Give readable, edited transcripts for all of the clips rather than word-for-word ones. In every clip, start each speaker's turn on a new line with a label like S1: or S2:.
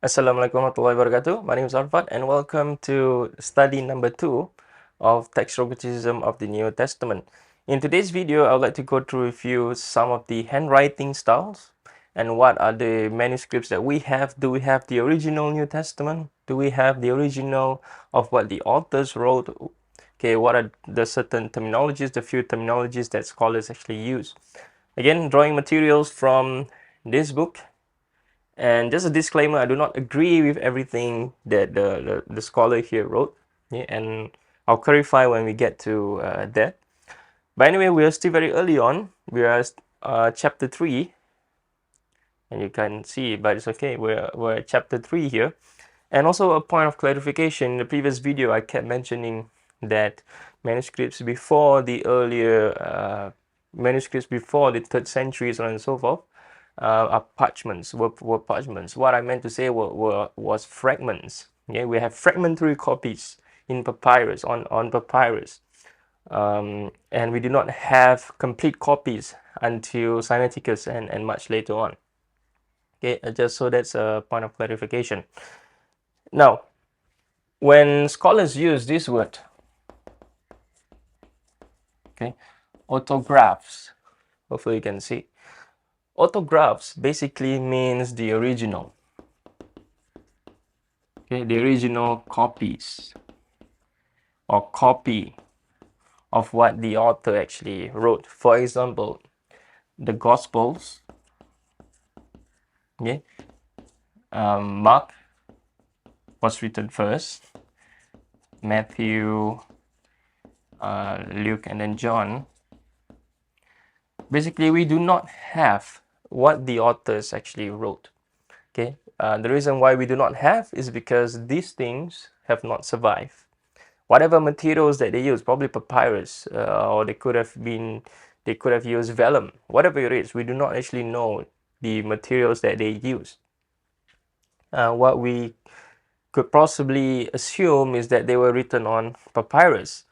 S1: Assalamualaikum warahmatullahi wabarakatuh. My name is Arfat and welcome to study number 2 of textual criticism of the New Testament. In today's video, I would like to go through with you some of the handwriting styles and what are the manuscripts that we have. Do we have the original New Testament? Do we have the original of what the authors wrote? Okay, what are the certain terminologies, the few terminologies that scholars actually use? Again, drawing materials from this book. And just a disclaimer, I do not agree with everything that the scholar here wrote. Yeah, and I'll clarify when we get to that. But anyway, we are still very early on. We are chapter 3. And you can see, but it's okay. We're at chapter 3 here. And also a point of clarification. In the previous video, I kept mentioning that manuscripts before the earlier manuscripts before the 3rd century, so on and so forth, are parchments, were parchments. What I meant to say was fragments. Okay, we have fragmentary copies in papyrus, on papyrus. And we do not have complete copies until Sinaiticus and much later on. Okay, just so that's a point of clarification. Now, when scholars use this word, okay, autographs, hopefully you can see. Autographs basically means the original. Okay, the original copies or copy of what the author actually wrote. For example, the Gospels, okay, Mark was written first, Matthew, Luke, and then John. Basically, we do not have what the authors actually wrote. Okay, the reason why we do not have is because these things have not survived. Whatever materials that they use, probably papyrus, or they could have used vellum, whatever it is, we do not actually know the materials that they use. What we could possibly assume is that they were written on papyrus,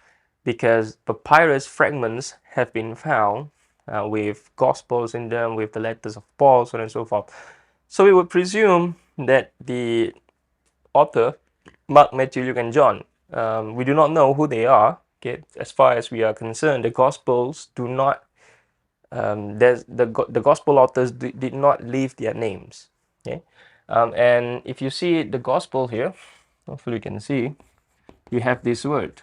S1: because papyrus fragments have been found with gospels in them, with the letters of Paul, so on and so forth. So we would presume that the author, Mark, Matthew, Luke, and John, we do not know who they are. Okay, as far as we are concerned, the Gospels do not. The Gospel authors did not leave their names. Okay, and if you see the Gospel here, hopefully you can see, you have this word,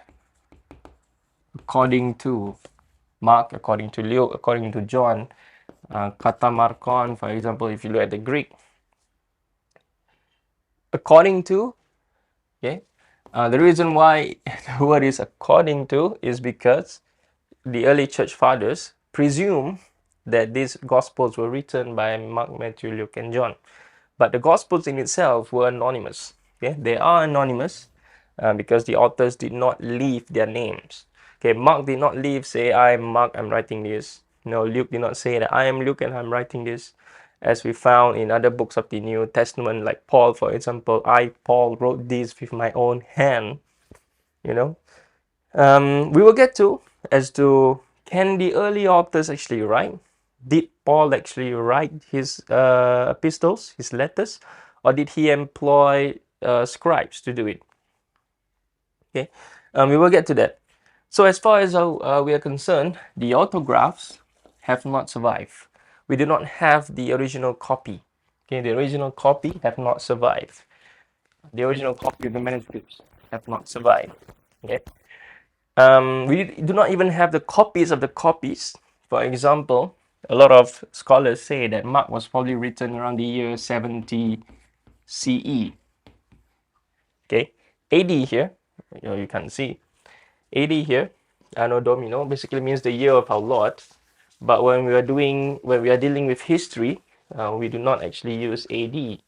S1: according to Mark, according to Luke, according to John, katamarkon, for example, if you look at the Greek, according to, okay, the reason why the word is according to is because the early church fathers presume that these gospels were written by Mark, Matthew, Luke, and John. But the gospels in itself were anonymous. Okay, they are anonymous because the authors did not leave their names. Okay, Mark did not leave, say, I'm Mark, I'm writing this. No, Luke did not say that I am Luke and I'm writing this. As we found in other books of the New Testament, like Paul, for example, I, Paul, wrote this with my own hand. You know, we will get to as to, can the early authors actually write? Did Paul actually write his epistles, his letters, or did he employ scribes to do it? Okay, we will get to that. So as far as we are concerned, the autographs have not survived. We do not have the original copy. Okay, the original copy have not survived. The original copy of the manuscripts have not survived. Okay. We do not even have the copies of the copies. For example, a lot of scholars say that Mark was probably written around the year 70 CE. Okay, AD here, you can see AD here, Anno Domino, basically means the year of our Lord. But when we are dealing with history, we do not actually use AD.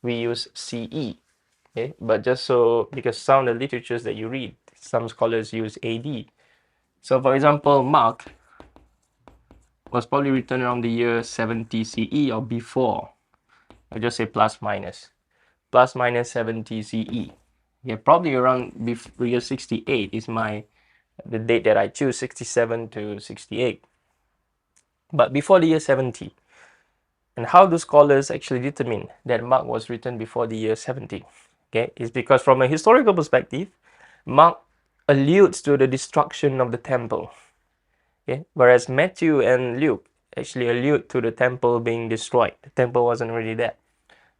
S1: We use CE. Okay, but just so, because some of the literatures that you read, some scholars use AD. So for example, Mark was probably written around the year 70 CE or before. I'll just say plus minus 70 CE. Yeah, probably around before year 68 is the date that I choose, 67 to 68. But before the year 70. And how do scholars actually determine that Mark was written before the year 70? Okay, it's because from a historical perspective, Mark alludes to the destruction of the temple. Okay, whereas Matthew and Luke actually allude to the temple being destroyed. The temple wasn't really there.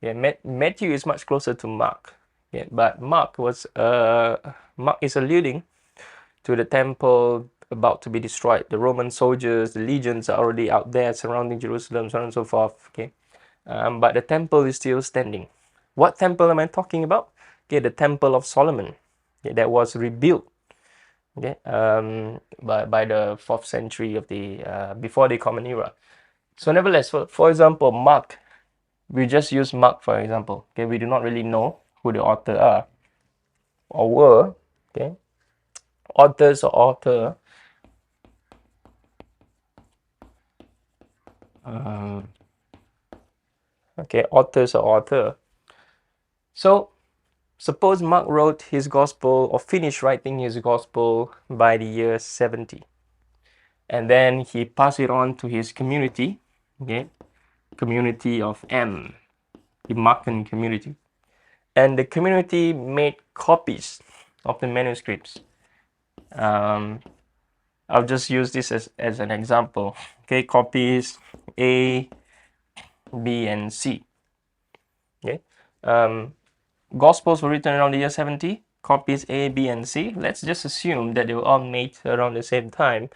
S1: Yeah, Matthew is much closer to Mark. Yeah, but Mark is alluding to the temple about to be destroyed. The Roman soldiers, the legions are already out there surrounding Jerusalem, so on and so forth. Okay, but the temple is still standing. What temple am I talking about? Okay, the Temple of Solomon, okay, that was rebuilt. Okay, by the 4th century of the before the Common Era. So, nevertheless, for example, Mark. We just use Mark for example. Okay, we do not really know who the author are or were. Okay, authors or author. Okay, authors or author. So suppose Mark wrote his gospel or finished writing his gospel by the year 70. And then he passed it on to his community, okay, community of M, the Markan community. And the community made copies of the manuscripts. I'll just use this as an example. Okay, copies A, B, and C. Okay, Gospels were written around the year 70. Copies A, B, and C. Let's just assume that they were all made around the same time,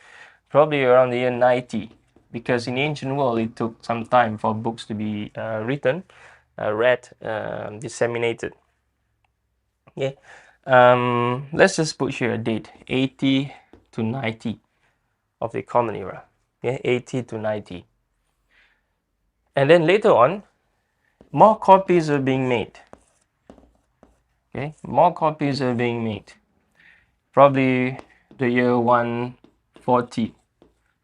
S1: probably around the year 90, because in the ancient world it took some time for books to be written, read, disseminated. Okay, let's just put here a date: 80 to 90 of the Common Era. Okay, 80 to 90. And then later on, more copies are being made. Okay, more copies are being made. Probably the year 140.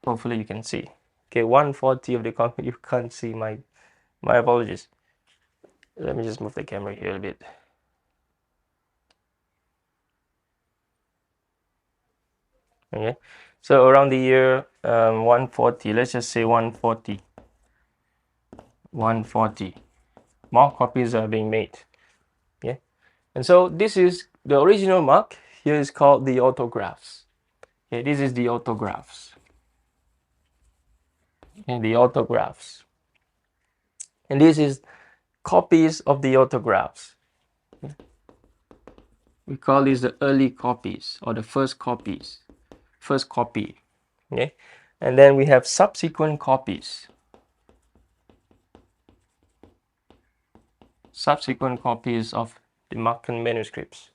S1: Hopefully you can see. Okay, 140 of the copy. You can't see my apologies. Let me just move the camera here a bit. Okay, so around the year 140. Let's just say 140. 140. More copies are being made. Yeah, and so this is the original Mark. Here is called the autographs. Okay, this is the autographs. Okay, the autographs. And this is copies of the autographs. We call these the early copies or the first copies. First copy. Okay, and then we have subsequent copies. Subsequent copies of the Markan manuscripts.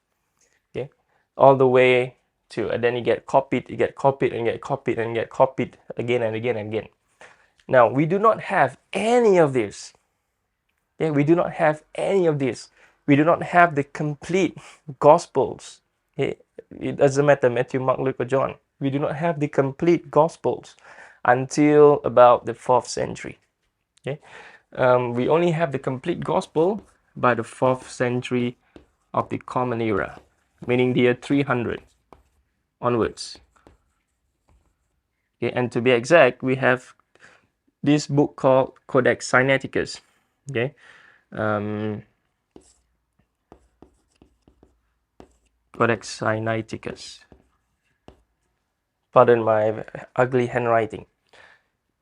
S1: Okay, all the way to, and then you get copied, you get copied, and get copied, and get copied again and again and again. Now, we do not have any of this. Okay, we do not have any of this. We do not have the complete Gospels. Okay, it doesn't matter, Matthew, Mark, Luke, or John. We do not have the complete Gospels until about the 4th century. Okay, we only have the complete Gospel by the 4th century of the Common Era, meaning the year 300 onwards. Okay, and to be exact, we have this book called Codex Sinaiticus. Okay, Codex Sinaiticus. Pardon my ugly handwriting.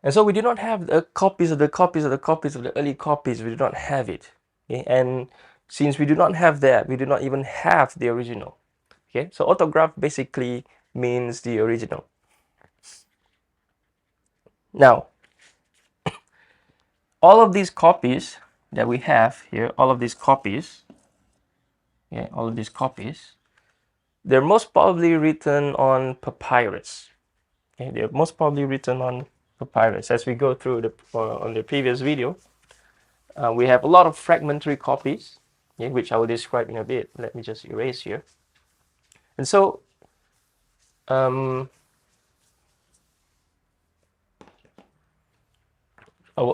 S1: And so we do not have the copies of the copies of the copies of the early copies. We do not have it. Okay? And since we do not have that, we do not even have the original. Okay, so autograph basically means the original. Now, all of these copies that we have here, all of these copies, they're most probably written on papyrus. Okay, they're most probably written on papyrus. As we go through on the previous video, we have a lot of fragmentary copies, okay, which I will describe in a bit. Let me just erase here. And so, our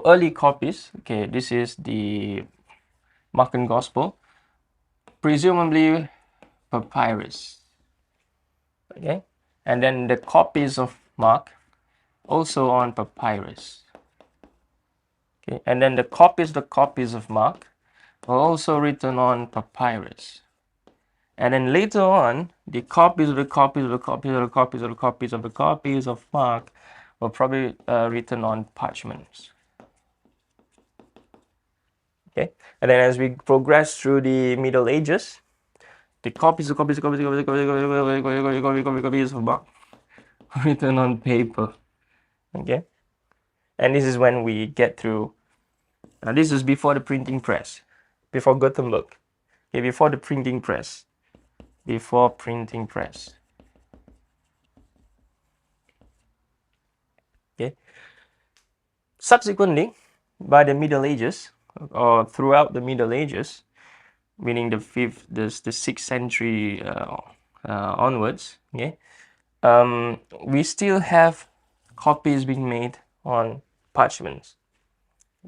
S1: early copies, okay, this is the Markan Gospel, presumably papyrus. Okay, and then the copies of Mark also on papyrus. Okay, and then the copies of Mark are also written on papyrus. And then later on, the copies of the copies of the copies of the copies of the copies of the copies of Mark were probably written on parchments. Okay, and then as we progress through the Middle Ages, the copies of copies of copies of copies of copies of Mark written on paper. Okay, and this is when we get through. This is before the printing press, before Gutenberg. Okay, before the printing press, before printing press. Okay. Subsequently, by the Middle Ages, or throughout the Middle Ages, meaning the 6th century onwards, okay, we still have copies being made on parchments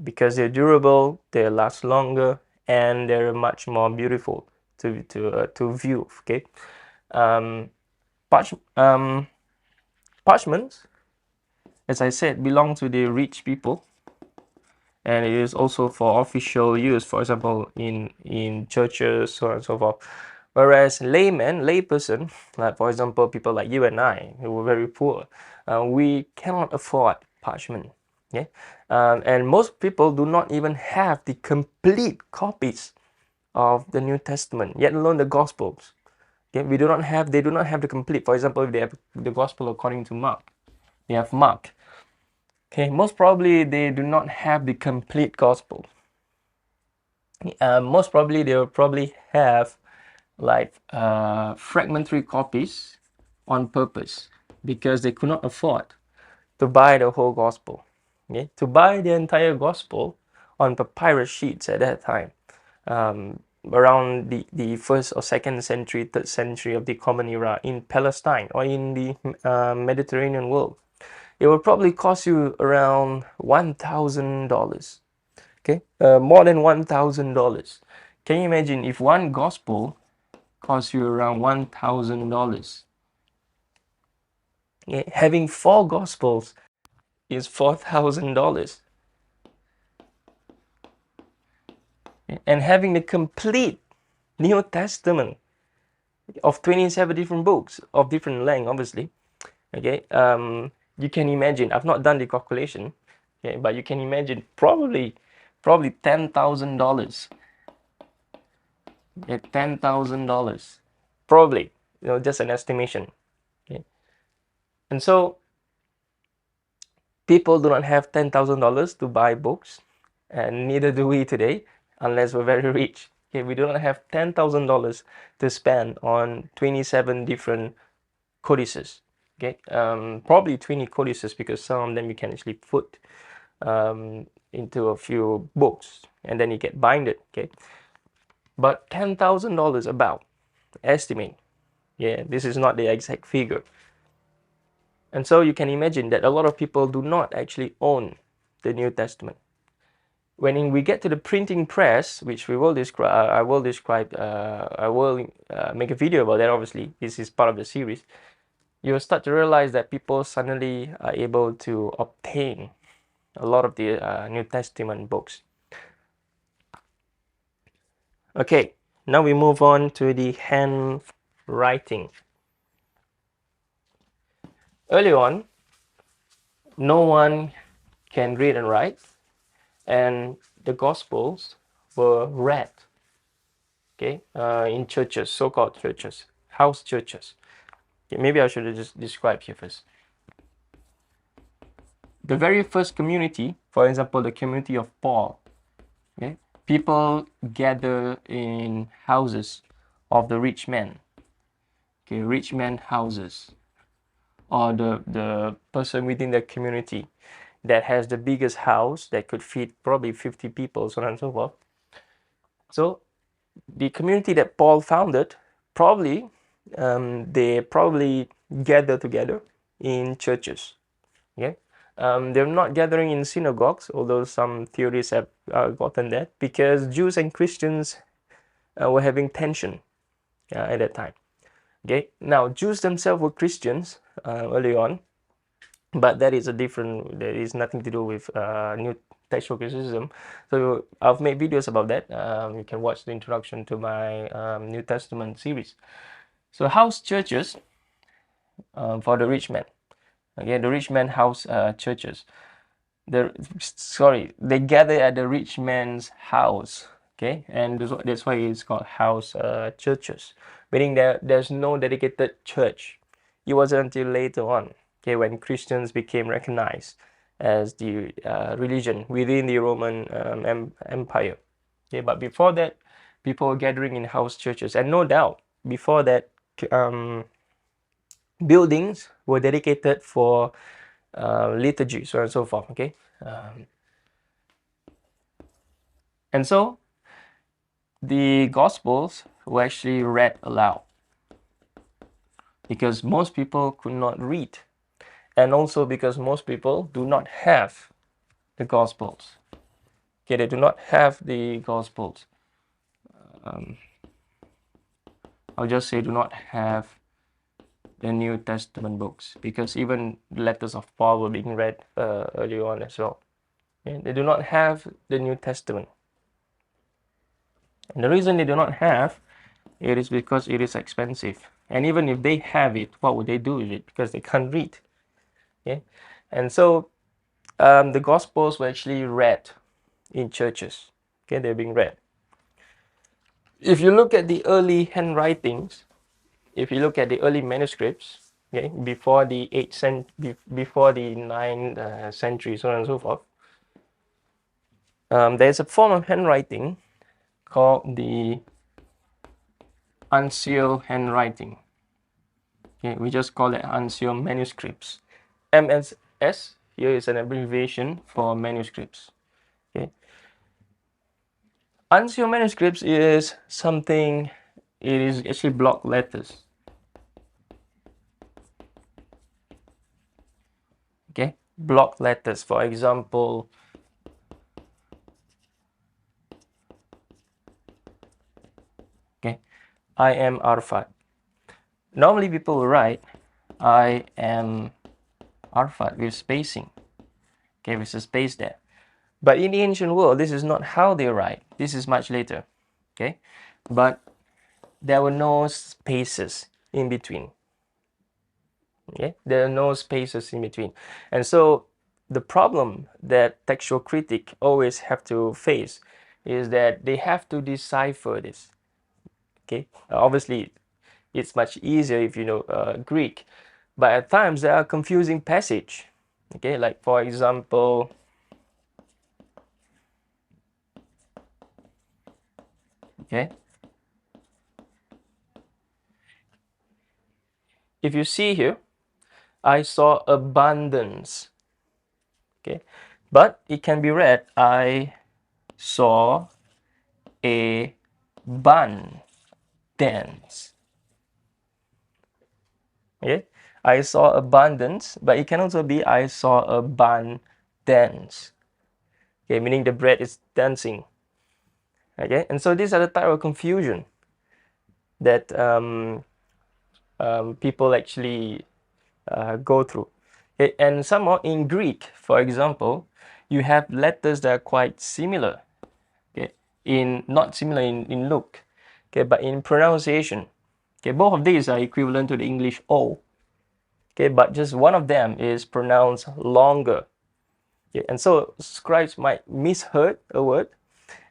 S1: because they're durable, they last longer, and they're much more beautiful to view. Okay, parch, parchments, as I said, belong to the rich people, and it is also for official use, for example, in churches, so on and so forth. Whereas layperson, like for example, people like you and I, who were very poor, we cannot afford parchment. Yeah, and most people do not even have the complete copies of the New Testament, yet alone the Gospels. Okay, they do not have the complete. For example, if they have the Gospel according to Mark, they have Mark. Okay, most probably they do not have the complete Gospel. Most probably they will probably have like fragmentary copies on purpose because they could not afford to buy the whole gospel. Okay? To buy the entire gospel on papyrus sheets at that time, around the 1st or 2nd century, 3rd century of the Common Era in Palestine or in the Mediterranean world, it will probably cost you around $1,000. Okay, more than $1,000. Can you imagine if one gospel costs you around $1,000? Okay? Having 4 gospels is $4,000. Okay? And having the complete New Testament of 27 different books of different length, obviously. Okay, you can imagine. I've not done the calculation, okay, but you can imagine probably $10,000. Yeah, $10,000, probably. Just an estimation. Okay, and so people do not have $10,000 to buy books, and neither do we today, unless we're very rich. Okay, we do not have $10,000 to spend on 27 different codices. Okay, probably 20 codices because some of them you can actually put into a few books and then you get binded. Okay, but $10,000 about estimate. Yeah, this is not the exact figure. And so you can imagine that a lot of people do not actually own the New Testament. When we get to the printing press, which we will describe, I will make a video about that. Obviously, this is part of the series. You'll start to realize that people suddenly are able to obtain a lot of the New Testament books. Okay, now we move on to the handwriting. Early on, no one can read and write, and the Gospels were read, okay, in churches, so-called churches, house churches. Okay, maybe I should have just described here first. The very first community, for example, the community of Paul, okay, people gather in houses of the rich men, okay, rich men houses, or the person within the community that has the biggest house that could feed probably 50 people, so on and so forth. So the community that Paul founded, probably they probably gather together in churches. Okay, they're not gathering in synagogues, although some theories have gotten that, because Jews and Christians were having tension at that time. Okay, now Jews themselves were Christians early on, but that is a different. That is nothing to do with textual criticism. So I've made videos about that. You can watch the introduction to my New Testament series. So house churches for the rich man. Okay, the rich man house churches. They gather at the rich man's house. Okay, and that's why it's called house churches, meaning that there's no dedicated church. It wasn't until later on, okay, when Christians became recognized as the religion within the Roman Empire. Okay, but before that, people were gathering in house churches, and no doubt before that, um, buildings were dedicated for liturgy, so on and so forth. Okay, and so the Gospels were actually read aloud because most people could not read, and also because most people do not have the Gospels. Okay, they do not have the Gospels. I'll just say do not have the New Testament books because even the letters of Paul were being read early on as well. Okay? They do not have the New Testament. And the reason they do not have it is because it is expensive. And even if they have it, what would they do with it? Because they can't read. Okay? And so the Gospels were actually read in churches. Okay, they're being read. If you look at the early handwritings, if you look at the early manuscripts, okay, before the before the 9th century, so on and so forth, there's a form of handwriting called the unsealed handwriting. Okay, we just call it unsealed manuscripts. MSS here is an abbreviation for manuscripts. Okay, unsealed manuscripts is something. It is actually block letters. Okay, block letters. For example, okay, I am Arfat. Normally people will write I am Arfat with spacing. Okay, with a space there. But in the ancient world, this is not how they write. This is much later. Okay, but there were no spaces in between. Okay, there are no spaces in between, and so the problem that textual critic always have to face is that they have to decipher this. Okay, obviously it's much easier if you know Greek, but at times there are confusing passage. Okay, like for example, okay, if you see here, I saw abundance. Okay, but it can be read I saw a bun dance. Okay, I saw abundance, but it can also be I saw a bun dance. Okay, meaning the bread is dancing. Okay, and so these are the type of confusion that people actually go through. Okay, and somehow in Greek, for example, you have letters that are quite similar. Okay, in not similar in look. Okay, but in pronunciation. Okay, both of these are equivalent to the English O. Okay, but just one of them is pronounced longer. Okay, and so scribes might misheard a word,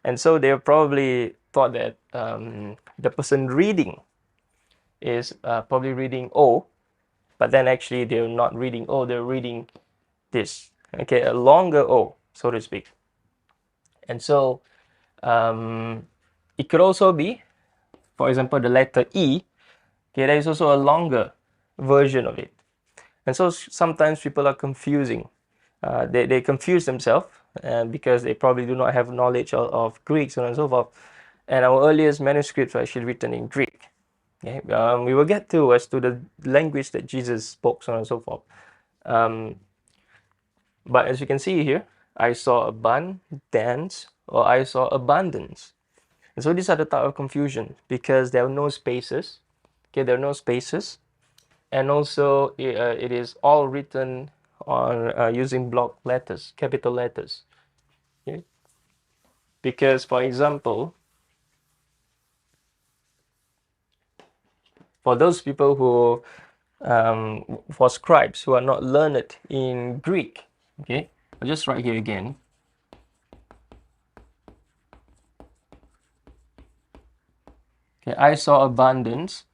S1: and so they probably thought that the person reading is probably reading O, but then actually they're not reading O, they're reading this. Okay, a longer O, so to speak. And so it could also be, for example, the letter E. Okay, there is also a longer version of it. And so sometimes people are confusing. They confuse themselves because they probably do not have knowledge of Greek, so on and so forth. And our earliest manuscripts are actually written in Greek. Okay? We will get to as to the language that Jesus spoke, so on and so forth. But as you can see here, I saw abundance or I saw abundance. And so these are the type of confusion because there are no spaces. Okay, there are no spaces. And also it is all written on using block letters, capital letters. Okay? Because, for example, for those people who, for scribes who are not learned in Greek, okay, I'll just write here again. Okay, I saw abundance,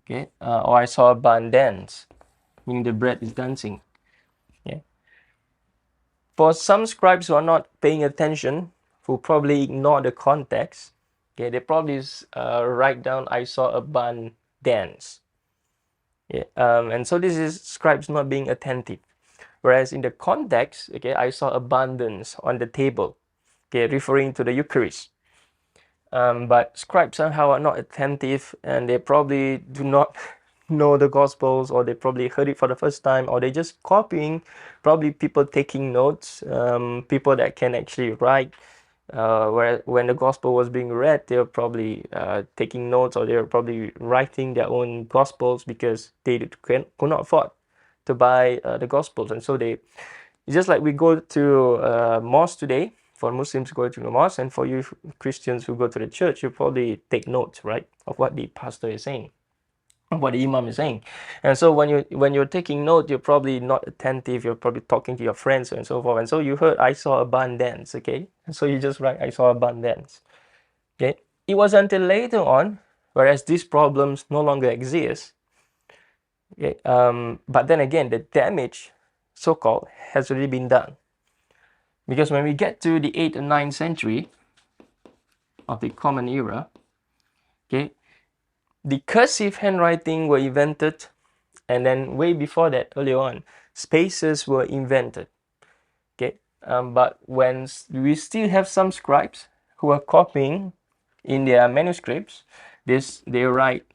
S1: okay, or I saw abundance, meaning the bread is dancing. Yeah. For some scribes who are not paying attention, who probably ignore the context, okay, they probably write down I saw a bun dance. Yeah, and so this is scribes not being attentive. Whereas in the context, okay, I saw abundance on the table, okay, referring to the Eucharist. But scribes somehow are not attentive, and they probably do not know the Gospels, or they probably heard it for the first time, or they just copying. Probably people taking notes, people that can actually write. Where when the Gospel was being read, they were probably taking notes, or they were probably writing their own Gospels because they could not afford to buy the Gospels, and so they. It's just like we go to mosque today. For Muslims go to the mosque, and for you Christians who go to the church, you probably take notes, right, of what the pastor is saying, of what the imam is saying. And so when you're taking note, you're probably not attentive. You're probably talking to your friends and so forth. And so you heard, I saw a bun dance, okay? And so you just write, I saw a bun dance, okay? It was until later on, whereas these problems no longer exist, okay? But then again, the damage, so-called, has already been done. Because when we get to the 8th and 9th century of the Common Era, okay, the cursive handwriting were invented, and then way before that, earlier on, spaces were invented. Okay, but when we still have some scribes who are copying in their manuscripts, they write,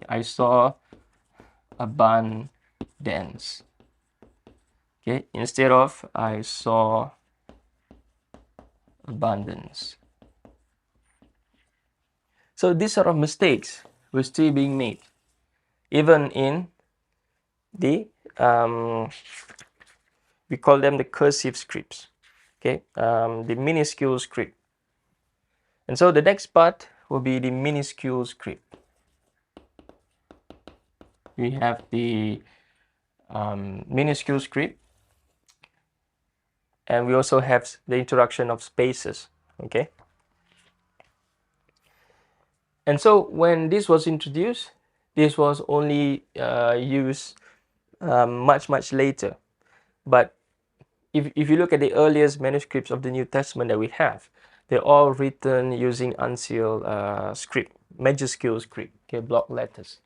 S1: I saw a bun dance. Okay, instead of I saw abundance. So these sort of mistakes were still being made, even in the we call them the cursive scripts, okay, the minuscule script. And so the next part will be the minuscule script. We have the minuscule script, and we also have the introduction of spaces, okay. And so when this was introduced, this was only used much later. But if you look at the earliest manuscripts of the New Testament that we have, they're all written using uncial script, majuscule script, okay, block letters.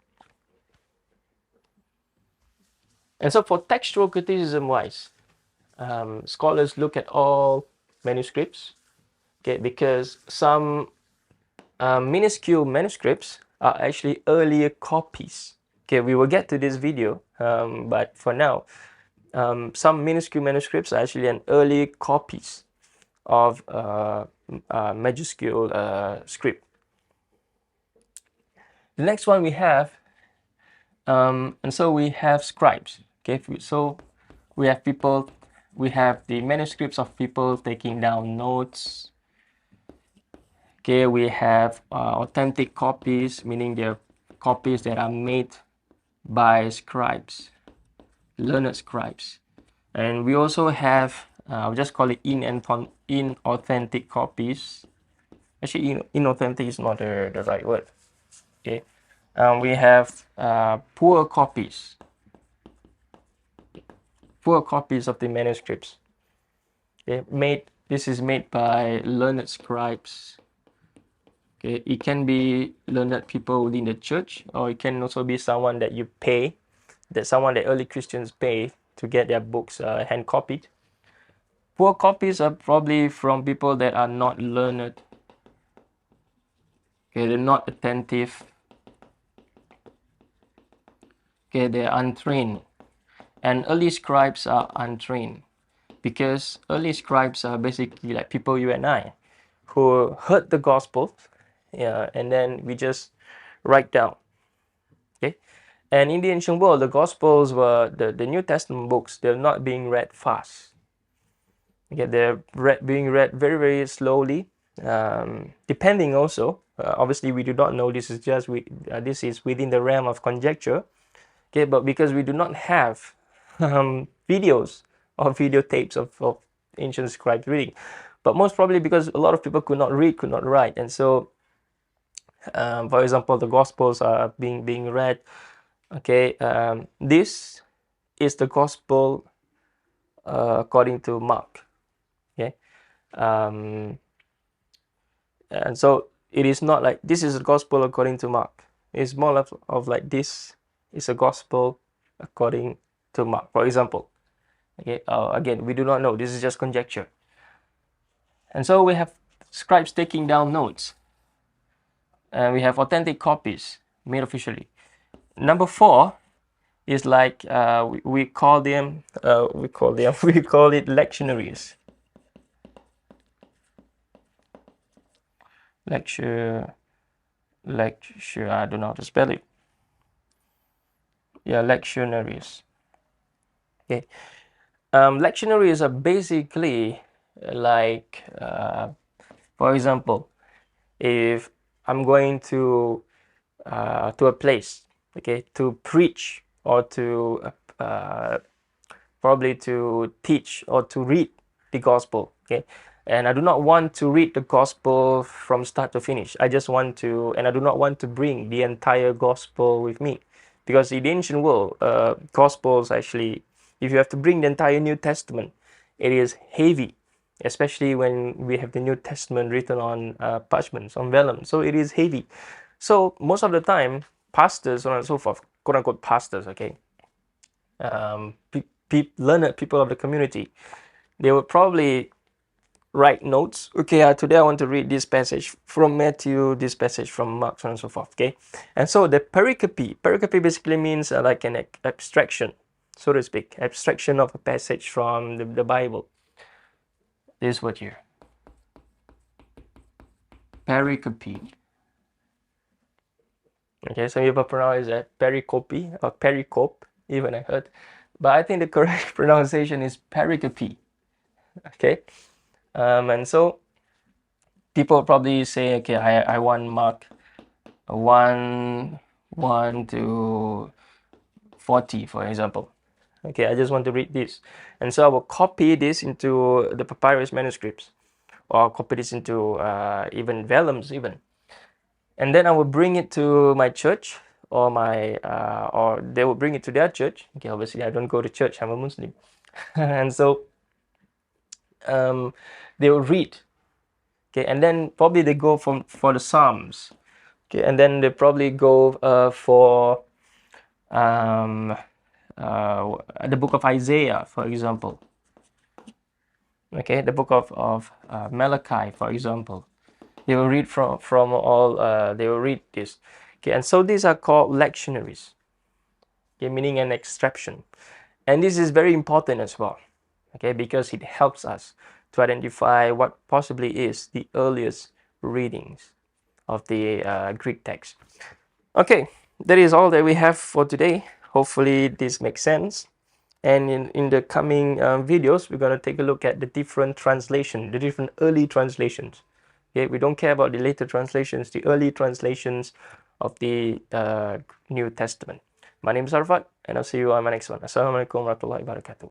S1: And so for textual criticism wise, scholars look at all manuscripts, okay, because some minuscule manuscripts are actually earlier copies. Okay, we will get to this video, but for now, some minuscule manuscripts are actually an early copies of majuscule script. The next one we have, and so we have scribes. Okay, so we have people, we have the manuscripts of people taking down notes. Okay, we have authentic copies, meaning they're copies that are made by scribes, learned scribes. And we also have, I'll just call it inauthentic copies. Actually, inauthentic is not the right word. Okay, we have poor copies of the manuscripts. Okay, this is made by learned scribes. Okay, it can be learned people within the church, or it can also be someone that you pay, someone that early Christians pay to get their books hand copied. Poor copies are probably from people that are not learned. Okay, they're not attentive. Okay, they're untrained. And early scribes are untrained, because early scribes are basically like people you and I, who heard the gospel, yeah, and then we just write down. Okay, and in the ancient world, the gospels were the New Testament books. They're not being read fast. Okay, they're being read very, very slowly, depending also. Obviously, we do not know. This is just this is within the realm of conjecture. Okay, but because we do not have videos or videotapes of ancient scribes reading, but most probably because a lot of people could not read, could not write, and so, for example, the Gospels are being read. Okay, this is the Gospel according to Mark. Okay, um, and so it is not like this is a Gospel according to Mark. It's more of like this is a Gospel according to Mark. For example, okay, again, we do not know. This is just conjecture. And so we have scribes taking down notes, and we have authentic copies made officially. Number 4 is like we call them we call it lectionaries. Lecture, I don't know how to spell it. Yeah, lectionaries. Okay, lectionaries are basically like, for example, if I'm going to a place, okay, to preach or to probably to teach or to read the gospel, okay, and I do not want to read the gospel from start to finish. I just want to, and I do not want to bring the entire gospel with me, because in the ancient world, gospels actually, if you have to bring the entire New Testament, it is heavy, especially when we have the New Testament written on parchments, on vellum. So it is heavy. So most of the time, pastors, so on and so forth, quote unquote pastors, okay, learned people of the community, they would probably write notes. Okay, today I want to read this passage from Matthew, this passage from Mark, so on and so forth. Okay, and so the pericope basically means like an abstraction, so to speak, abstraction of a passage from the Bible. This word here, pericope. Okay, some people pronounce that pericope or pericope, even I heard, but I think the correct pronunciation is pericope. Okay, and so people probably say, okay, I want Mark 1 to 40, for example. Okay, I just want to read this, and so I will copy this into the papyrus manuscripts, or copy this into even vellums even, and then I will bring it to my church, or or they will bring it to their church. Okay, obviously I don't go to church, I'm a Muslim. And so they will read. Okay, and then probably they go for the Psalms. Okay, and then they probably go for the book of Isaiah, for example. Okay, the book of Malachi, for example. They will read from all. They will read this. Okay, and so these are called lectionaries. Okay, meaning an extraction, and this is very important as well. Okay, because it helps us to identify what possibly is the earliest readings of the Greek text. Okay, that is all that we have for today. Hopefully this makes sense. And in the coming videos, we're going to take a look at the different translations, the different early translations. Okay, we don't care about the later translations, the early translations of the New Testament. My name is Arfat, and I'll see you on my next one. Assalamualaikum warahmatullahi wabarakatuh.